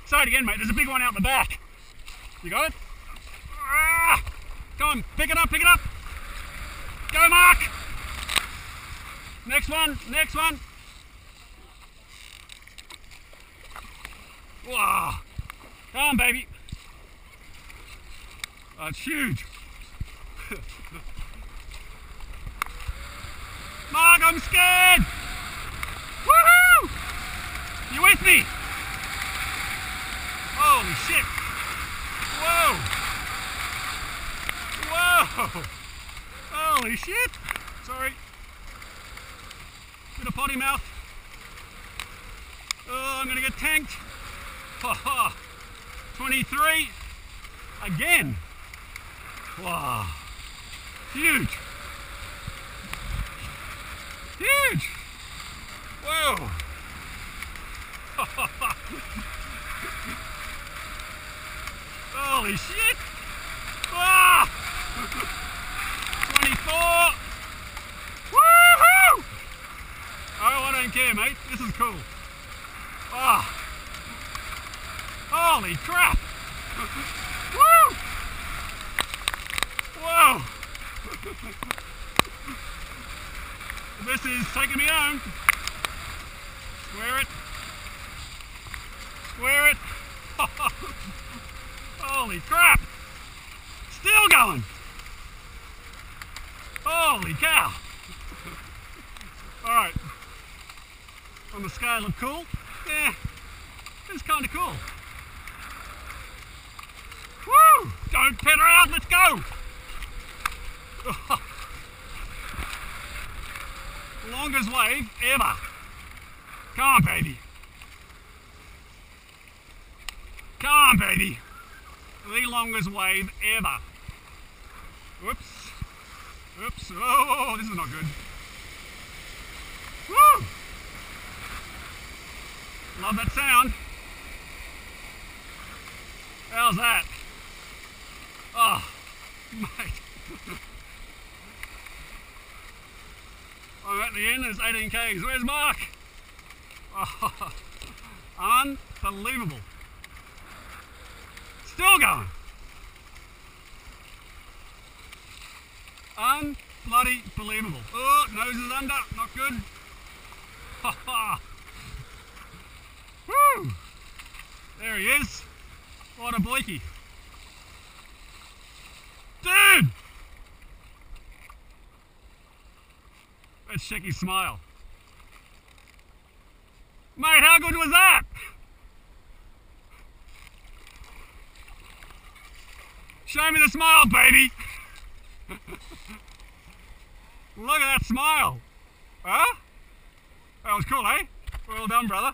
Say it again, mate. There's a big one out the back. You got it? Ah! Come on, pick it up, pick it up. Go, Mark. Next one, next one. Wow. Come on, baby. Oh, it's huge. Mark, I'm scared. Woohoo! You with me? Holy shit. Whoa. Whoa. Holy shit. Sorry. Bit of potty mouth. Oh, I'm gonna get tanked. 23. Again. Wow. Huge. Huge. Whoa. Holy shit. Ah. 24. Woohoo! Oh, I don't care, mate. This is cool. Ah. Holy crap. Woo! Whoa. This is taking me home. Square it. Square it. Holy crap. Still going. Holy cow. Alright. On the scale of cool, yeah, it's kind of cool. Woo! Don't peter out, let's go! Longest wave ever. Come on, baby. Come on, baby. The longest wave ever. Whoops. Oops. Oh, this is not good. Woo! Love that sound. How's that? Oh, mate. I'm at the end, there's 18 k's. Where's Mark? Oh, unbelievable. Still going. Unbloody believable. Oh, nose is under, not good. Ha ha. Woo! There he is. What a bleaky. Dude! Let's check his smile. Mate, how good was that? Show me the smile, baby. Look at that smile. Huh? That was cool, eh? Well done, brother.